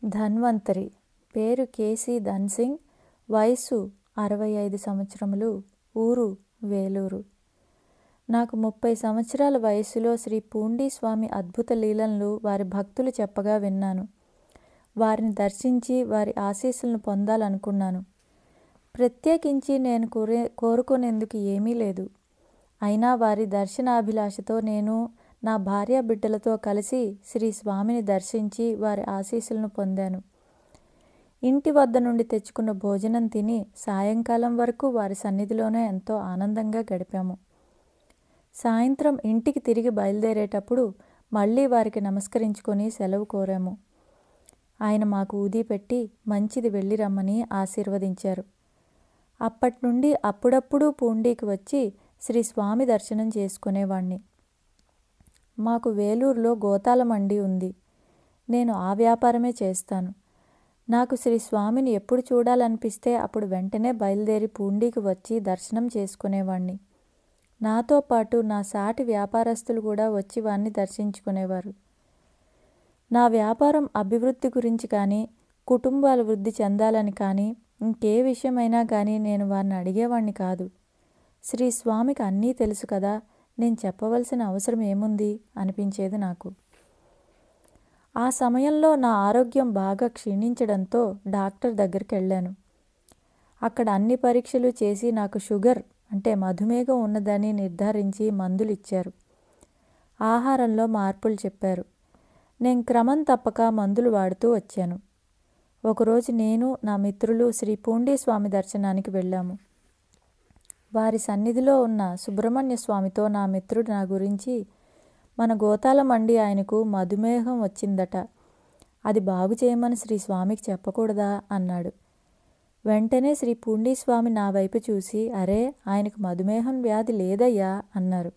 ధన్వంతరి. పేరు కేసీ ధన్సింగ్. వయసు 65 సంవత్సరములు. ఊరు వేలూరు. నాకు 30 సంవత్సరాల వయసులో శ్రీ పూండీ స్వామి అద్భుత లీలలను వారి భక్తులు చెప్పగా విన్నాను. వారిని దర్శించి వారి ఆశీస్సులను పొందాలనుకున్నాను. ప్రత్యేకించి నేను కోరుకునేందుకు ఏమీ లేదు. అయినా వారి దర్శనాభిలాషతో నేను నా భార్య బిడ్డలతో కలిసి శ్రీ స్వామిని దర్శించి వారి ఆశీస్సులను పొందాను. ఇంటి వద్ద నుండి తెచ్చుకున్న భోజనం తిని సాయంకాలం వరకు వారి సన్నిధిలోనే ఎంతో ఆనందంగా గడిపాము. సాయంత్రం ఇంటికి తిరిగి బయలుదేరేటప్పుడు మళ్ళీ వారికి నమస్కరించుకొని సెలవు కోరాము. ఆయన మాకు ఊది పెట్టి మంచిది వెళ్ళి రమ్మని ఆశీర్వదించారు. అప్పటి నుండి అప్పుడప్పుడు పూండీకి వచ్చి శ్రీ స్వామి దర్శనం చేసుకునేవాణ్ణి. మాకు వేలూరులో గోతాల మండి ఉంది. నేను ఆ వ్యాపారమే చేస్తాను. నాకు శ్రీ స్వామిని ఎప్పుడు చూడాలనిపిస్తే అప్పుడు వెంటనే బయలుదేరి పూండీకి వచ్చి దర్శనం చేసుకునేవాణ్ణి. నాతో పాటు నా సాటి వ్యాపారస్తులు కూడా వచ్చి వాణ్ణి దర్శించుకునేవారు. నా వ్యాపారం అభివృద్ధి గురించి కానీ, కుటుంబాలు వృద్ధి చెందాలని కానీ, ఇంకే విషయమైనా కానీ నేను వారిని అడిగేవాణ్ణి కాదు. శ్రీ స్వామికి అన్నీ తెలుసు కదా, నేను చెప్పవలసిన అవసరం ఏముంది అనిపించేది నాకు. ఆ సమయంలో నా ఆరోగ్యం బాగా క్షీణించడంతో డాక్టర్ దగ్గరికి వెళ్ళాను. అక్కడ అన్ని పరీక్షలు చేసి నాకు షుగర్ అంటే మధుమేహం ఉన్నదని నిర్ధారించి మందులు ఇచ్చారు. ఆహారంలో మార్పులు చెప్పారు. నేను క్రమం తప్పక మందులు వాడుతూ వచ్చాను. ఒకరోజు నేను నా మిత్రులు శ్రీ పూండీ స్వామి దర్శనానికి వెళ్ళాము. వారి సన్నిధిలో ఉన్న సుబ్రహ్మణ్య స్వామితో నా మిత్రుడు నా గురించి, మన గోతాల మండి ఆయనకు మధుమేహం వచ్చిందట, అది బాగు చేయమని శ్రీ స్వామికి చెప్పకూడదా అన్నాడు. వెంటనే శ్రీ పూండీ స్వామి నా వైపు చూసి, అరే, ఆయనకు మధుమేహం వ్యాధి లేదయ్యా అన్నారు.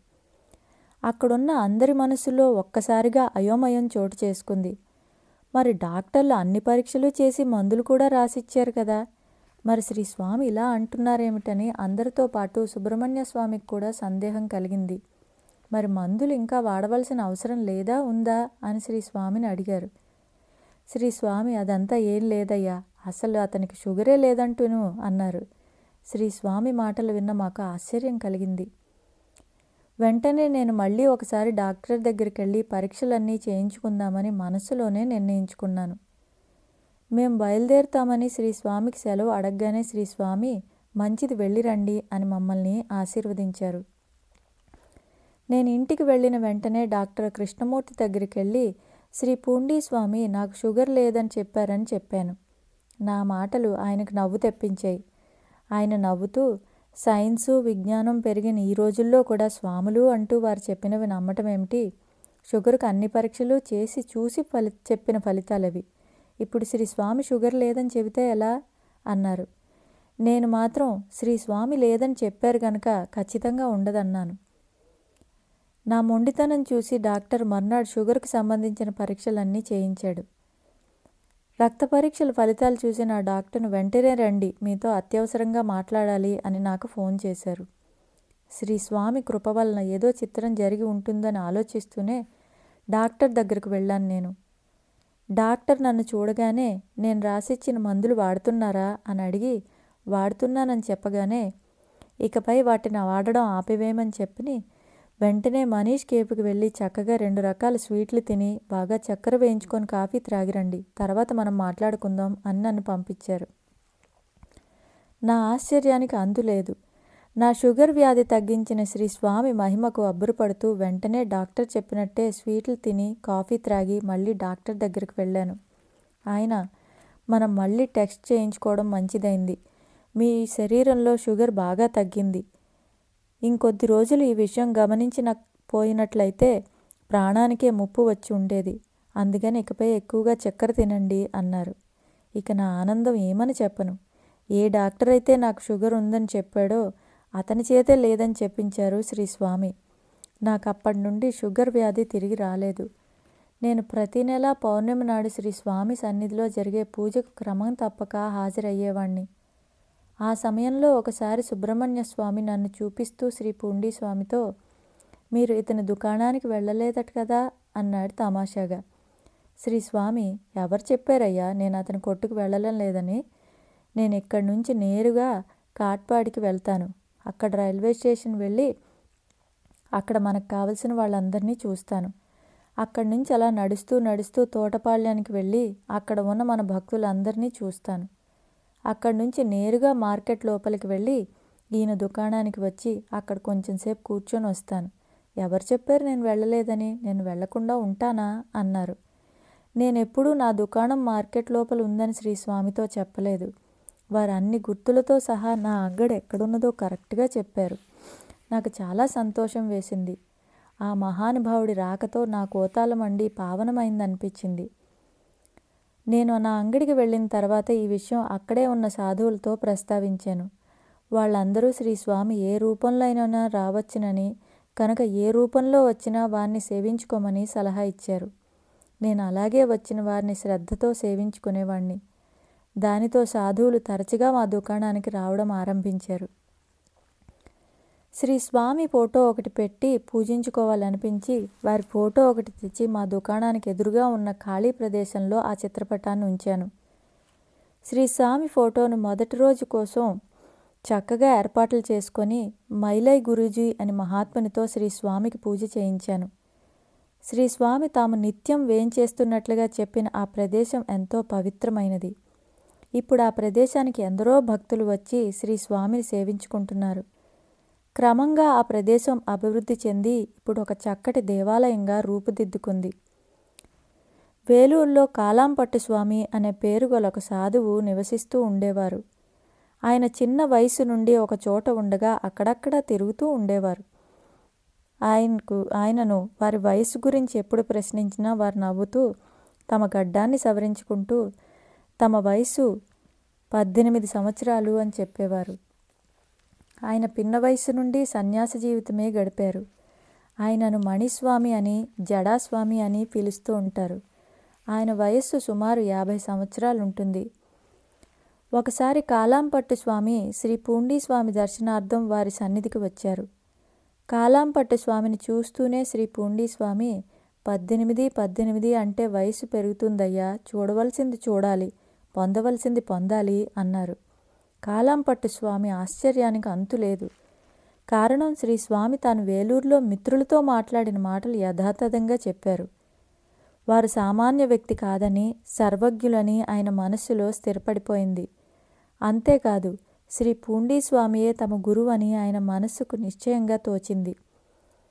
అక్కడున్న అందరి మనసులో ఒక్కసారిగా అయోమయం చోటు చేసుకుంది. మరి డాక్టర్లు అన్ని పరీక్షలు చేసి మందులు కూడా రాసిచ్చారు కదా, మరి శ్రీ స్వామి ఇలా అంటున్నారేమిటని అందరితో పాటు సుబ్రహ్మణ్య స్వామికి కూడా సందేహం కలిగింది. మరి మందులు ఇంకా వాడవలసిన అవసరం లేదా ఉందా అని శ్రీ స్వామిని అడిగారు. శ్రీ స్వామి, అదంతా ఏం లేదయ్యా, అసలు అతనికి షుగరే లేదంటూను అన్నారు. శ్రీ స్వామి మాటలు విన్న మాకు ఆశ్చర్యం కలిగింది. వెంటనే నేను మళ్ళీ ఒకసారి డాక్టర్ దగ్గరికి వెళ్ళి పరీక్షలన్నీ చేయించుకుందామని మనసులోనే నిర్ణయించుకున్నాను. మేము బయలుదేరుతామని శ్రీ స్వామికి సెలవు అడగగానే శ్రీ స్వామి, మంచిది వెళ్ళిరండి అని మమ్మల్ని ఆశీర్వదించారు. నేను ఇంటికి వెళ్ళిన వెంటనే డాక్టర్ కృష్ణమూర్తి దగ్గరికి వెళ్ళి, శ్రీ పూండీ స్వామి నాకు షుగర్ లేదని చెప్పారని చెప్పాను. నా మాటలు ఆయనకు నవ్వు తెప్పించాయి. ఆయన నవ్వుతూ, సైన్సు విజ్ఞానం పెరిగిన ఈ రోజుల్లో కూడా స్వాములు అంటూ వారు చెప్పినవి నమ్మటం ఏమిటి? షుగర్కు అన్ని పరీక్షలు చేసి చూసి చెప్పిన ఫలితాలవి. ఇప్పుడు శ్రీ స్వామి షుగర్ లేదని చెబితే ఎలా అన్నారు. నేను మాత్రం శ్రీ స్వామి లేదని చెప్పారు గనక ఖచ్చితంగా ఉండదన్నాను. నా మొండితనం చూసి డాక్టర్ మర్నాడు షుగర్కు సంబంధించిన పరీక్షలన్నీ చేయించాడు. రక్త పరీక్షల ఫలితాలు చూసి నా డాక్టర్ను వెంటనే రండి, మీతో అత్యవసరంగా మాట్లాడాలి అని నాకు ఫోన్ చేశారు. శ్రీ స్వామి కృప వలన ఏదో చిత్రం జరిగి ఉంటుందని ఆలోచిస్తూనే డాక్టర్ దగ్గరకు వెళ్ళాను నేను. డాక్టర్ నన్ను చూడగానే, నేను రాసిచ్చిన మందులు వాడుతున్నారా అని అడిగి, వాడుతున్నానని చెప్పగానే, ఇకపై వాటిని వాడడం ఆపివేయమని చెప్పి వెంటనే మనీష్ కేఫ్కి వెళ్ళి చక్కగా 2 రకాల స్వీట్లు తిని బాగా చక్కెర వేయించుకొని కాఫీ త్రాగిరండి, తర్వాత మనం మాట్లాడుకుందాం అని నన్ను పంపించారు. నా ఆశ్చర్యానికి అంతులేదు. నా షుగర్ వ్యాధి తగ్గించిన శ్రీ స్వామి మహిమకు అబ్బురపడుతూ వెంటనే డాక్టర్ చెప్పినట్టే స్వీట్లు తిని కాఫీ త్రాగి మళ్ళీ డాక్టర్ దగ్గరికి వెళ్ళాను. ఆయన, మనం మళ్ళీ టెస్ట్ చేయించుకోవడం మంచిదైంది. మీ శరీరంలో షుగర్ బాగా తగ్గింది. ఇంకొద్ది రోజులు ఈ విషయం పోయినట్లయితే ప్రాణానికే ముప్పు వచ్చి ఉండేది. అందుకని ఇకపై ఎక్కువగా చక్కెర తినండి అన్నారు. ఇక నా ఆనందం ఏమని చెప్పను. ఏ డాక్టర్ అయితే నాకు షుగర్ ఉందని చెప్పాడో అతని చేతే లేదని చెప్పించారు శ్రీ స్వామి. నాకు అప్పటి నుండి షుగర్ వ్యాధి తిరిగి రాలేదు. నేను ప్రతి నెల పౌర్ణమి నాడు శ్రీ స్వామి సన్నిధిలో జరిగే పూజకు క్రమం తప్పక హాజరయ్యేవాణ్ణి. ఆ సమయంలో ఒకసారి సుబ్రహ్మణ్య స్వామి నన్ను చూపిస్తూ శ్రీ పూండీ స్వామితో, మీరు ఇతని దుకాణానికి వెళ్ళలేదట కదా అన్నాడు తమాషాగా. శ్రీ స్వామి, ఎవరు చెప్పారయ్యా నేను అతని కొట్టుకు వెళ్ళడం లేదని? నేను ఇక్కడి నుంచి నేరుగా కాట్పాడికి వెళ్తాను. అక్కడ రైల్వే స్టేషన్ వెళ్ళి అక్కడ మనకు కావలసిన వాళ్ళందరినీ చూస్తాను. అక్కడి నుంచి అలా నడుస్తూ నడుస్తూ తోటపాళ్యానికి వెళ్ళి అక్కడ ఉన్న మన భక్తులందరినీ చూస్తాను. అక్కడి నుంచి నేరుగా మార్కెట్ లోపలికి వెళ్ళి ఈయన దుకాణానికి వచ్చి అక్కడ కొంచెం సేపు కూర్చొని వస్తాను. ఎవరు చెప్పారు నేను వెళ్ళలేదని? నేను వెళ్లకుండా ఉంటానా అన్నారు. నేనెప్పుడూ నా దుకాణం మార్కెట్ లోపల ఉందని శ్రీ స్వామితో చెప్పలేదు. వారు అన్ని గుర్తులతో సహా నా అంగడి ఎక్కడున్నదో కరెక్ట్గా చెప్పారు. నాకు చాలా సంతోషం వేసింది. ఆ మహానుభావుడి రాకతో నా కోతాల మండి పావనమైందనిపించింది. నేను నా అంగడికి వెళ్ళిన తర్వాత ఈ విషయం అక్కడే ఉన్న సాధువులతో ప్రస్తావించాను. వాళ్ళందరూ శ్రీ స్వామి ఏ రూపంలో అయినా రావచ్చునని, కనుక ఏ రూపంలో వచ్చినా వారిని సేవించుకోమని సలహా ఇచ్చారు. నేను అలాగే వచ్చిన వారిని శ్రద్ధతో సేవించుకునేవాణ్ణి. దానితో సాధువులు తరచుగా మా దుకాణానికి రావడం ఆరంభించారు. శ్రీ స్వామి ఫోటో ఒకటి పెట్టి పూజించుకోవాలనిపించి వారి ఫోటో ఒకటి తెచ్చి మా దుకాణానికి ఎదురుగా ఉన్న ఖాళీ ప్రదేశంలో ఆ చిత్రపటాన్ని ఉంచాను. శ్రీ స్వామి ఫోటోను మొదటి రోజు కోసం చక్కగా ఏర్పాట్లు చేసుకొని మైలై గురూజీ అని మహాత్మునితో శ్రీ స్వామికి పూజ చేయించాను. శ్రీ స్వామి తాము నిత్యం వేంచేస్తున్నట్లుగా చెప్పిన ఆ ప్రదేశం ఎంతో పవిత్రమైనది. ఇప్పుడు ఆ ప్రదేశానికి ఎందరో భక్తులు వచ్చి శ్రీ స్వామిని సేవించుకుంటున్నారు. క్రమంగా ఆ ప్రదేశం అభివృద్ధి చెంది ఇప్పుడు ఒక చక్కటి దేవాలయంగా రూపుదిద్దుకుంది. వేలూరులో కాలాంపట్టు స్వామి అనే పేరు గల ఒక సాధువు నివసిస్తూ ఉండేవారు. ఆయన చిన్న వయసు నుండి ఒక చోట ఉండగా అక్కడక్కడా తిరుగుతూ ఉండేవారు. ఆయనను వారి వయసు గురించి ఎప్పుడు ప్రశ్నించినా వారు నవ్వుతూ తమ గడ్డాన్ని సవరించుకుంటూ తమ వయసు 18 సంవత్సరాలు అని చెప్పేవారు. ఆయన పిన్న వయసు నుండి సన్యాస జీవితమే గడిపారు. ఆయనను మణిస్వామి అని, జడాస్వామి అని పిలుస్తూ ఉంటారు. ఆయన వయస్సు సుమారు 50 సంవత్సరాలుంటుంది. ఒకసారి కాలాంపట్టు స్వామి శ్రీ పూండీ స్వామి దర్శనార్థం వారి సన్నిధికి వచ్చారు. కాలాంపట్టు స్వామిని చూస్తూనే శ్రీ పూండీ స్వామి, 18 అంటే వయసు పెరుగుతుందయ్యా, చూడవలసింది చూడాలి, పొందవలసింది పొందాలి అన్నారు. కాలాంపట్టు స్వామి ఆశ్చర్యానికి అంతులేదు. కారణం శ్రీ స్వామి తాను వేలూరులో మిత్రులతో మాట్లాడిన మాటలు యథాతథంగా చెప్పారు. వారు సామాన్య వ్యక్తి కాదని, సర్వజ్ఞులని ఆయన మనస్సులో స్థిరపడిపోయింది. అంతేకాదు శ్రీ పూండీ స్వామియే తమ గురువు అని ఆయన మనస్సుకు నిశ్చయంగా తోచింది.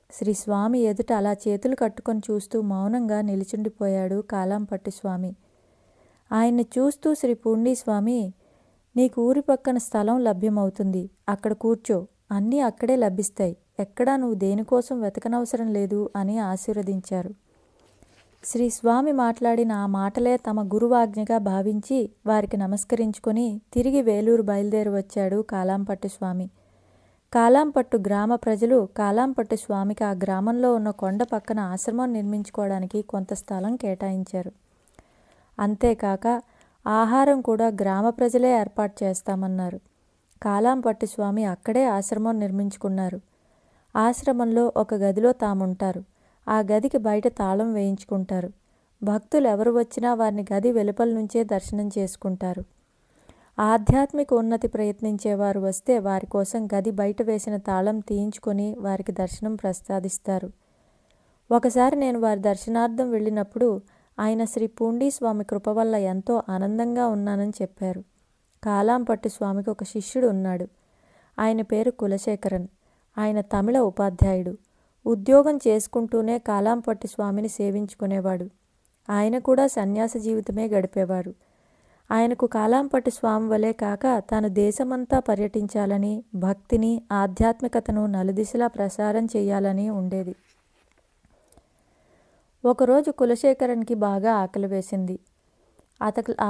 శ్రీ స్వామి ఎదుట అలా చేతులు కట్టుకొని చూస్తూ మౌనంగా నిలిచుండిపోయాడు కాలాంపట్టు స్వామి. ఆయన్ని చూస్తూ శ్రీ పూండీ స్వామి, నీకు ఊరి పక్కన స్థలం లభ్యమవుతుంది, అక్కడ కూర్చో, అన్నీ అక్కడే లభిస్తాయి, ఎక్కడా నువ్వు దేనికోసం వెతకనవసరం లేదు అని ఆశీర్వదించారు. శ్రీ స్వామి మాట్లాడిన ఆ మాటలే తమ గురువాజ్ఞగా భావించి వారికి నమస్కరించుకొని తిరిగి వేలూరు బయలుదేరి వచ్చాడు కాలాంపట్టు స్వామి. కాలాంపట్టు గ్రామ ప్రజలు కాలాంపట్టు స్వామికి ఆ గ్రామంలో ఉన్న కొండ పక్కన ఆశ్రమం నిర్మించుకోవడానికి కొంత స్థలం కేటాయించారు. అంతేకాక ఆహారం కూడా గ్రామ ప్రజలే ఏర్పాటు చేస్తామన్నారు. కాలాంపట్టు స్వామి అక్కడే ఆశ్రమం నిర్మించుకున్నారు. ఆశ్రమంలో ఒక గదిలో తాముంటారు. ఆ గదికి బయట తాళం వేయించుకుంటారు. భక్తులు ఎవరు వచ్చినా వారిని గది వెలుపల నుంచే దర్శనం చేసుకుంటారు. ఆధ్యాత్మిక ఉన్నతి ప్రయత్నించేవారు వస్తే వారి కోసం గది బయట వేసిన తాళం తీయించుకొని వారికి దర్శనం ప్రసాదిస్తారు. ఒకసారి నేను వారి దర్శనార్థం వెళ్ళినప్పుడు ఆయన శ్రీ పూండీ స్వామి కృప వల్ల ఎంతో ఆనందంగా ఉన్నానని చెప్పారు. కాలాంపట్టు స్వామికి ఒక శిష్యుడు ఉన్నాడు. ఆయన పేరు కులశేఖరన్. ఆయన తమిళ ఉపాధ్యాయుడు. ఉద్యోగం చేసుకుంటూనే కాలాంపట్టు స్వామిని సేవించుకునేవాడు. ఆయన కూడా సన్యాస జీవితమే గడిపేవారు. ఆయనకు కాలాంపట్టు స్వామి వలే కాక తాను దేశమంతా పర్యటించాలని, భక్తిని, ఆధ్యాత్మికతను నలుదిశలా ప్రసారం చేయాలని ఉండేది. ఒకరోజు కులశేఖరన్కి బాగా ఆకలి వేసింది.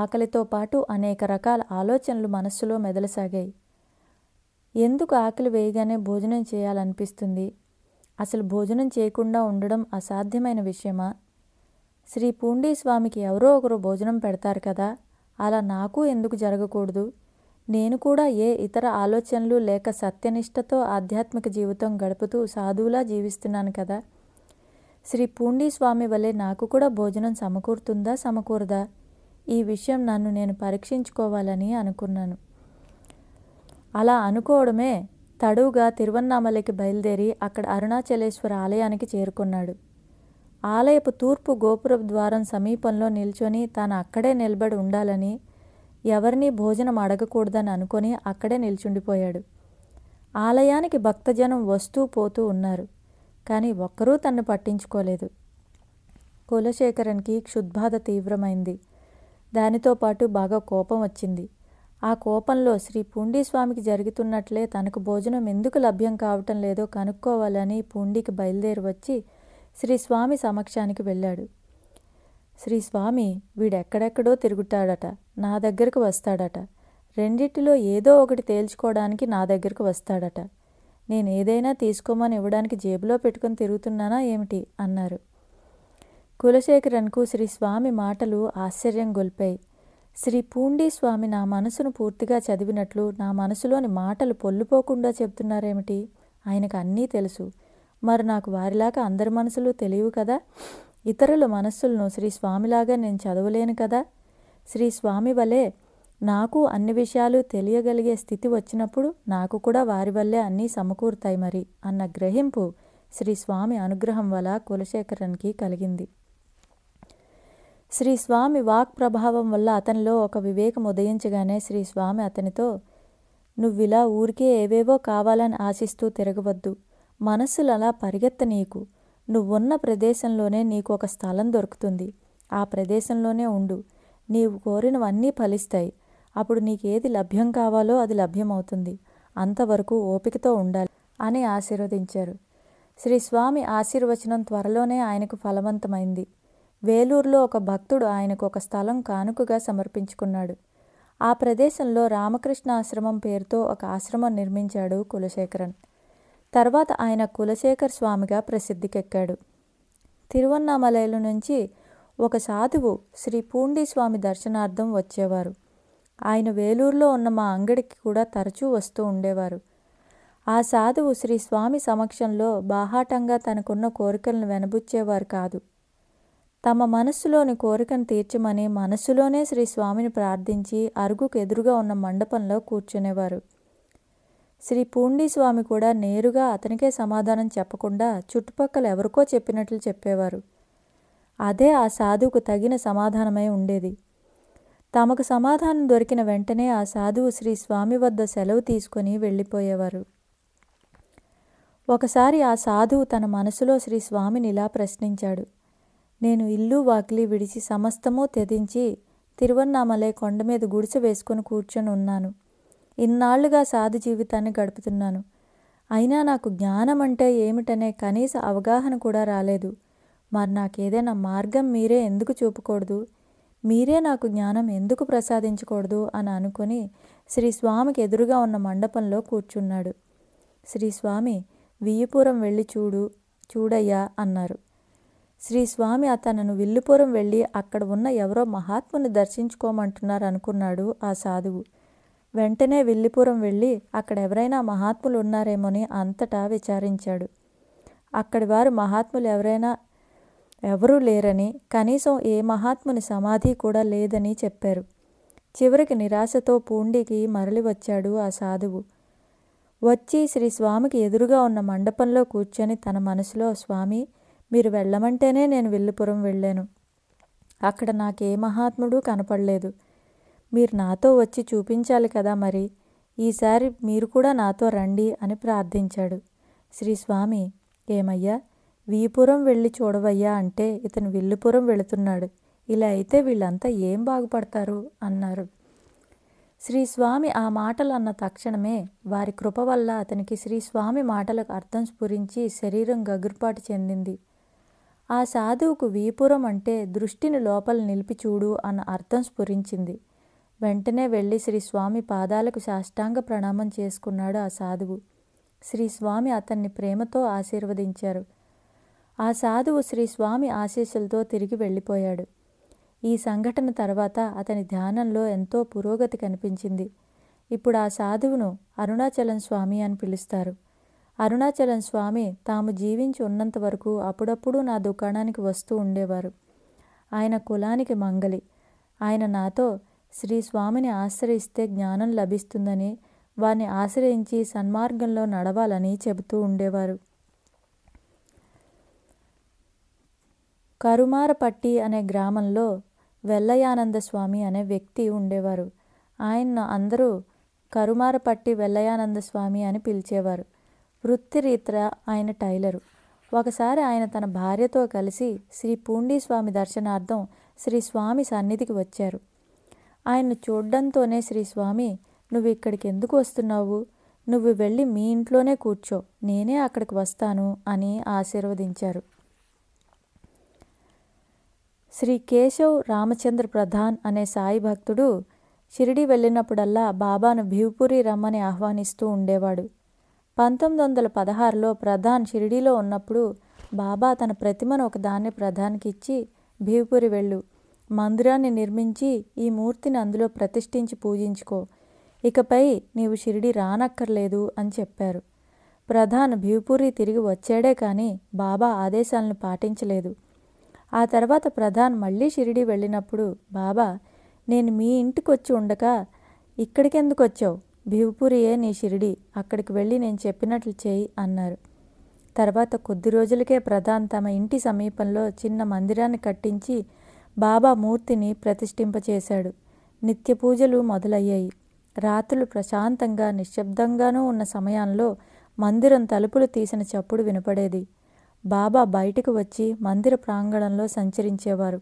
ఆకలితో పాటు అనేక రకాల ఆలోచనలు మనస్సులో మెదలసాగాయి. ఎందుకు ఆకలి వేయగానే భోజనం చేయాలనిపిస్తుంది? అసలు భోజనం చేయకుండా ఉండడం అసాధ్యమైన విషయమా? శ్రీ పూండీ స్వామికి ఎవరో ఒకరు భోజనం పెడతారు కదా, అలా నాకు ఎందుకు జరగకూడదు? నేను కూడా ఏ ఇతర ఆలోచనలు లేక సత్యనిష్టతో ఆధ్యాత్మిక జీవితం గడుపుతూ సాధువులా జీవిస్తున్నాను కదా. శ్రీ పూండీ స్వామి వలె నాకు కూడా భోజనం సమకూరుతుందా సమకూరదా? ఈ విషయం నన్ను నేను పరీక్షించుకోవాలని అనుకున్నాను. అలా అనుకోవడమే తడువుగా తిరువన్నామలైకి బయలుదేరి అక్కడ అరుణాచలేశ్వర ఆలయానికి చేరుకున్నాడు. ఆలయపు తూర్పు గోపురపు ద్వారం సమీపంలో నిల్చొని తాను అక్కడే నిలబడి ఉండాలని, ఎవరినీ భోజనం అడగకూడదని అనుకొని అక్కడే నిల్చుండిపోయాడు. ఆలయానికి భక్తజనం వస్తూ పోతూ ఉన్నారు. కానీ ఒక్కరూ తన్ను పట్టించుకోలేదు. కులశేఖరన్కి క్షుద్బాధ తీవ్రమైంది. దానితో పాటు బాగా కోపం వచ్చింది. ఆ కోపంలో శ్రీ పూండీ స్వామికి జరుగుతున్నట్లే తనకు భోజనం ఎందుకు లభ్యం కావటం లేదో కనుక్కోవాలని పూండీకి బయలుదేరి వచ్చి శ్రీ స్వామి సమక్షానికి వెళ్ళాడు. శ్రీ స్వామి, వీడెక్కడెక్కడో తిరుగుతాడట, నా దగ్గరకు వస్తాడట, రెండిటిలో ఏదో ఒకటి తేల్చుకోవడానికి నా దగ్గరకు వస్తాడట, నేను ఏదైనా తీసుకోమని ఇవ్వడానికి జేబులో పెట్టుకుని తిరుగుతున్నానా ఏమిటి అన్నారు. కులశేఖరన్కు శ్రీ స్వామి మాటలు ఆశ్చర్యం గొల్పాయి. శ్రీ పూండీ స్వామి నా మనసును పూర్తిగా చదివినట్లు నా మనసులోని మాటలు పొల్లుపోకుండా చెప్తున్నారేమిటి? ఆయనకు అన్నీ తెలుసు. మరి నాకు వారిలాగా అందరి మనసులు తెలియవు కదా. ఇతరుల మనస్సులను శ్రీ స్వామిలాగా నేను చదవలేను కదా. శ్రీ స్వామి వలె నాకు అన్ని విషయాలు తెలియగలిగే స్థితి వచ్చినప్పుడు నాకు కూడా వారి వల్లే అన్నీ సమకూరుతాయి మరి అన్న గ్రహింపు శ్రీ స్వామి అనుగ్రహం వల్ల కులశేఖరన్కి కలిగింది. శ్రీ స్వామి వాక్ ప్రభావం వల్ల అతనిలో ఒక వివేకం ఉదయించగానే శ్రీ స్వామి అతనితో, నువ్విలా ఊరికే ఏవేవో కావాలని ఆశిస్తూ తిరగవద్దు. మనస్సులు అలా పరిగెత్తనీకు. నువ్వున్న ప్రదేశంలోనే నీకు ఒక స్థలం దొరుకుతుంది. ఆ ప్రదేశంలోనే ఉండు. నీవు కోరినవన్నీ ఫలిస్తాయి. అప్పుడు నీకేది లభ్యం కావాలో అది లభ్యమవుతుంది. అంతవరకు ఓపికతో ఉండాలి అని ఆశీర్వదించారు. శ్రీ స్వామి ఆశీర్వచనం త్వరలోనే ఆయనకు ఫలవంతమైంది. వేలూరులో ఒక భక్తుడు ఆయనకు ఒక స్థలం కానుకగా సమర్పించుకున్నాడు. ఆ ప్రదేశంలో రామకృష్ణ ఆశ్రమం పేరుతో ఒక ఆశ్రమం నిర్మించాడు కులశేఖరన్. తర్వాత ఆయన కులశేఖర్ స్వామిగా ప్రసిద్ధికెక్కాడు. తిరువన్నామలైల నుంచి ఒక సాధువు శ్రీ పూండీ స్వామి దర్శనార్థం వచ్చేవారు. ఆయన వేలూరులో ఉన్న మా అంగడికి కూడా తరచూ వస్తూ ఉండేవారు. ఆ సాధువు శ్రీ స్వామి సమక్షంలో బాహాటంగా తనకున్న కోరికలను వెనబుచ్చేవారు కాదు. తమ మనస్సులోని కోరికను తీర్చమని మనస్సులోనే శ్రీ స్వామిని ప్రార్థించి అరుగుకు ఎదురుగా ఉన్న మండపంలో కూర్చునేవారు. శ్రీ పూండీ స్వామి కూడా నేరుగా అతనికే సమాధానం చెప్పకుండా చుట్టుపక్కల ఎవరికో చెప్పినట్లు చెప్పేవారు. అదే ఆ సాధువుకు తగిన సమాధానమై ఉండేది. తమకు సమాధానం దొరికిన వెంటనే ఆ సాధువు శ్రీ స్వామి వద్ద సెలవు తీసుకొని వెళ్ళిపోయేవారు. ఒకసారి ఆ సాధువు తన మనసులో శ్రీ స్వామిని ఇలా ప్రశ్నించాడు. నేను ఇల్లు వాకిలి విడిచి సమస్తమూ త్యజించి తిరువన్నామలై కొండ మీద గుడిసె వేసుకొని కూర్చొని ఉన్నాను. ఇన్నాళ్లుగా సాధు జీవితాన్ని గడుపుతున్నాను. అయినా నాకు జ్ఞానం అంటే ఏమిటనే కనీస అవగాహన కూడా రాలేదు. మరి నాకేదైనా మార్గం మీరే ఎందుకు చూపకూడదు? మీరే నాకు జ్ఞానం ఎందుకు ప్రసాదించకూడదు అని అనుకొని శ్రీ స్వామికి ఎదురుగా ఉన్న మండపంలో కూర్చున్నాడు. శ్రీ స్వామి, వియ్యపురం వెళ్ళి చూడయ్యా అన్నారు. శ్రీ స్వామి అతనను విల్లుపురం వెళ్ళి అక్కడ ఉన్న ఎవరో మహాత్ముని దర్శించుకోమంటున్నారు అనుకున్నాడు ఆ సాధువు. వెంటనే విల్లుపురం వెళ్ళి అక్కడ ఎవరైనా మహాత్ములు ఉన్నారేమోని అంతటా విచారించాడు. అక్కడి వారు మహాత్ములు ఎవరూ లేరని, కనీసం ఏ మహాత్ముని సమాధి కూడా లేదని చెప్పారు. చివరికి నిరాశతో పూండికి మరలి వచ్చాడు ఆ సాధువు. వచ్చి శ్రీ స్వామికి ఎదురుగా ఉన్న మండపంలో కూర్చొని తన మనసులో, స్వామి, మీరు వెళ్ళమంటేనే నేను విల్లుపురం వెళ్ళాను. అక్కడ నాకే మహాత్ముడు కనపడలేదు. మీరు నాతో వచ్చి చూపించాలి కదా మరి. ఈసారి మీరు కూడా నాతో రండి అని ప్రార్థించాడు. శ్రీ స్వామి, ఏమయ్యా, వీపురం వెళ్ళి చూడవయ్యా అంటే ఇతను విల్లుపురం వెళుతున్నాడు. ఇలా అయితే వీళ్ళంతా ఏం బాగుపడతారు అన్నారు. శ్రీ స్వామి ఆ మాటలు అన్న తక్షణమే వారి కృప వల్ల అతనికి శ్రీ స్వామి మాటలకు అర్థం స్ఫురించి శరీరం గగుర్పాటు చెందింది. ఆ సాధువుకు వీపురం అంటే దృష్టిని లోపల నిలిపి చూడు అన్న అర్థం స్ఫురించింది. వెంటనే వెళ్ళి శ్రీ స్వామి పాదాలకు సాష్టాంగ ప్రణామం చేసుకున్నాడు ఆ సాధువు. శ్రీ స్వామి అతన్ని ప్రేమతో ఆశీర్వదించారు. ఆ సాధువు శ్రీ స్వామి ఆశీస్సులతో తిరిగి వెళ్ళిపోయాడు. ఈ సంఘటన తర్వాత అతని ధ్యానంలో ఎంతో పురోగతి కనిపించింది. ఇప్పుడు ఆ సాధువును అరుణాచలం స్వామి అని పిలుస్తారు. అరుణాచలం స్వామి తాము జీవించి ఉన్నంత వరకు అప్పుడప్పుడు నా దుకాణానికి వస్తూ ఉండేవారు. ఆయన కులానికి మంగలి. ఆయన నాతో శ్రీ స్వామిని ఆశ్రయిస్తే జ్ఞానం లభిస్తుందని, వారిని ఆశ్రయించి సన్మార్గంలో నడవాలని చెబుతూ ఉండేవారు. కరుమారపట్టి అనే గ్రామంలో వెల్లయానంద స్వామి అనే వ్యక్తి ఉండేవారు. ఆయన్ను అందరూ కరుమారపట్టి వెల్లయానంద స్వామి అని పిలిచేవారు. వృత్తిరీత్యా ఆయన టైలరు. ఒకసారి ఆయన తన భార్యతో కలిసి శ్రీ పూండీ స్వామి దర్శనార్థం శ్రీ స్వామి సన్నిధికి వచ్చారు. ఆయన్ను చూడ్డంతోనే శ్రీ స్వామి, "నువ్వు ఇక్కడికి ఎందుకు వస్తున్నావు? నువ్వు వెళ్ళి మీ ఇంట్లోనే కూర్చో, నేనే అక్కడికి వస్తాను" అని ఆశీర్వదించారు. శ్రీ కేశవ్ రామచంద్ర ప్రధాన్ అనే సాయి భక్తుడు షిరిడి వెళ్ళినప్పుడల్లా బాబాను భివ్పూరి రమ్మని ఆహ్వానిస్తూ ఉండేవాడు. 1916లో ప్రధాన్ షిరిడీలో ఉన్నప్పుడు బాబా తన ప్రతిమను ఒకదాన్ని ప్రధాన్కి ఇచ్చి, "భివ్పూరి వెళ్ళు, మందిరాన్ని నిర్మించి ఈ మూర్తిని అందులో ప్రతిష్ఠించి పూజించుకో. ఇకపై నీవు షిరిడి రానక్కర్లేదు" అని చెప్పారు. ప్రధాన్ భివ్పూరి తిరిగి వచ్చాడే కానీ బాబా ఆదేశాలను పాటించలేదు. ఆ తర్వాత ప్రధాన్ మళ్ళీ షిరిడి వెళ్ళినప్పుడు బాబా, "నేను మీ ఇంటికి వచ్చి ఉండక ఇక్కడికెందుకు వచ్చావు? భివ్పూరియే నీ షిరిడి, అక్కడికి వెళ్ళి నేను చెప్పినట్లు చేయి" అన్నారు. తర్వాత కొద్ది రోజులకే ప్రధాన్ తమ ఇంటి సమీపంలో చిన్న మందిరాన్ని కట్టించి బాబా మూర్తిని ప్రతిష్ఠింపచేశాడు. నిత్య పూజలు మొదలయ్యాయి. రాత్రులు ప్రశాంతంగా నిశ్శబ్దంగానూ ఉన్న సమయంలో మందిరం తలుపులు తీసిన చప్పుడు వినపడేది. బాబా బయటకు వచ్చి మందిర ప్రాంగణంలో సంచరించేవారు.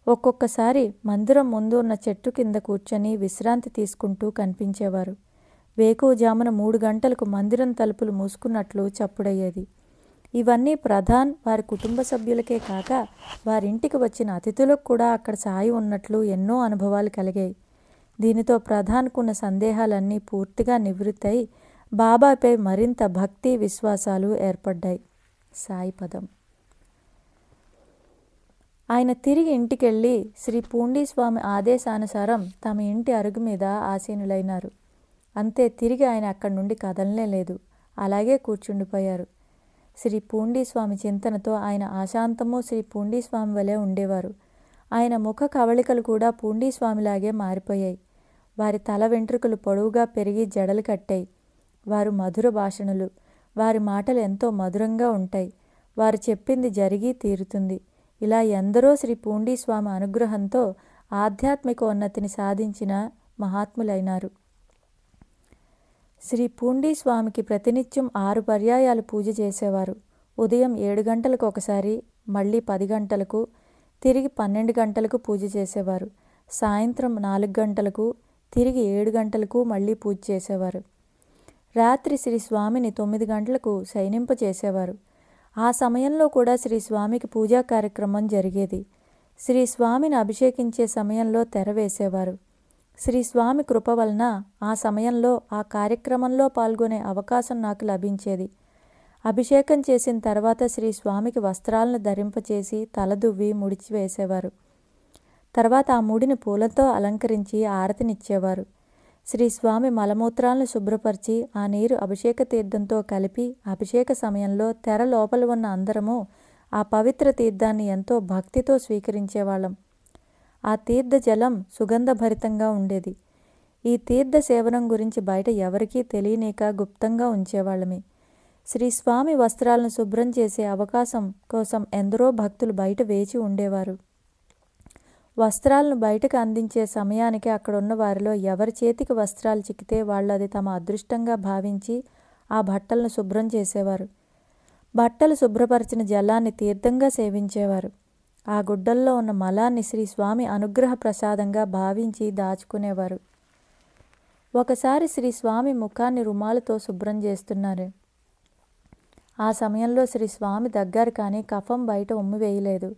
ఒక్కొక్కసారి మందిరం ముందు ఉన్న చెట్టు కింద కూర్చొని విశ్రాంతి తీసుకుంటూ కనిపించేవారు. వేకువజామున 3 గంటలకు మందిరం తలుపులు మూసుకున్నట్లు చప్పుడయ్యేది. ఇవన్నీ ప్రధాన్ వారి కుటుంబ సభ్యులకే కాక వారింటికి వచ్చిన అతిథులకు కూడా అక్కడ సాయి ఉన్నట్లు ఎన్నో అనుభవాలు కలిగాయి. దీనితో ప్రధాన్కున్న సందేహాలన్నీ పూర్తిగా నివృత్తై బాబాపై మరింత భక్తి విశ్వాసాలు ఏర్పడ్డాయి. సాయి పదం. ఆయన తిరిగి ఇంటికెళ్ళి శ్రీ పూండీ స్వామి ఆదేశానుసారం తమ ఇంటి అరుగు మీద ఆసీనులైనారు. అంతే, తిరిగి ఆయన అక్కడి నుండి కదలనే లేదు. అలాగే కూర్చుండిపోయారు. శ్రీ పూండీ స్వామి చింతనతో ఆయన ఆశాంతము శ్రీ పూండీ స్వామి వలె ఉండేవారు. ఆయన ముఖ కవళికలు కూడా పూండీ స్వామిలాగే మారిపోయాయి. వారి తల వెంట్రుకలు పొడవుగా పెరిగి జడలు కట్టాయి. వారు మధుర భాషణులు. వారి మాటలు ఎంతో మధురంగా ఉంటాయి. వారు చెప్పింది జరిగి తీరుతుంది. ఇలా ఎందరో శ్రీ పూండీ స్వామి అనుగ్రహంతో ఆధ్యాత్మిక ఉన్నతిని సాధించిన మహాత్ములైనారు. శ్రీ పూండీ స్వామికి ప్రతినిత్యం 6 పర్యాయాలు పూజ చేసేవారు. ఉదయం 7 గంటలకు ఒకసారి, మళ్ళీ 10 గంటలకు, తిరిగి 12 గంటలకు పూజ చేసేవారు. సాయంత్రం 4 గంటలకు, తిరిగి 7 గంటలకు మళ్ళీ పూజ చేసేవారు. రాత్రి శ్రీ స్వామిని 9 గంటలకు శయనింప చేసేవారు. ఆ సమయంలో కూడా శ్రీ స్వామికి పూజా కార్యక్రమం జరిగేది. శ్రీ స్వామిని అభిషేకించే సమయంలో తెర వేసేవారు. శ్రీ స్వామి కృప వలన ఆ సమయంలో ఆ కార్యక్రమంలో పాల్గొనే అవకాశం నాకు లభించేది. అభిషేకం చేసిన తర్వాత శ్రీ స్వామికి వస్త్రాలను ధరింపచేసి తలదువ్వి ముడిచి వేసేవారు. తర్వాత ఆ ముడిని పూలతో అలంకరించి ఆరతినిచ్చేవారు. శ్రీ స్వామి మలమూత్రాలను శుభ్రపరిచి ఆ నీరు అభిషేక తీర్థంతో కలిపి అభిషేక సమయంలో తెర లోపల ఉన్న అందరము ఆ పవిత్ర తీర్థాన్ని ఎంతో భక్తితో స్వీకరించేవాళ్ళం. ఆ తీర్థ జలం సుగంధభరితంగా ఉండేది. ఈ తీర్థ సేవనం గురించి బయట ఎవరికీ తెలియనీక గుప్తంగా ఉంచేవాళ్ళమే. శ్రీ స్వామి వస్త్రాలను శుభ్రం చేసే అవకాశం కోసం ఎందరో భక్తులు బయట వేచి ఉండేవారు. వస్త్రాలను బయటకు అందించే సమయానికి అక్కడున్న వారిలో ఎవరి చేతికి వస్త్రాలు చిక్కితే వాళ్ళు అది తమ అదృష్టంగా భావించి ఆ బట్టలను శుభ్రం చేసేవారు. బట్టలు శుభ్రపరిచిన జలాన్ని తీర్థంగా సేవించేవారు. ఆ గుడ్డల్లో ఉన్న మలాన్ని శ్రీ స్వామి అనుగ్రహ ప్రసాదంగా భావించి దాచుకునేవారు. ఒకసారి శ్రీ స్వామి ముఖాన్ని రుమాలతో శుభ్రం చేస్తున్నారు. ఆ సమయంలో శ్రీ స్వామి దగ్గర కానీ కఫం బయట ఉమ్మివేయలేదు.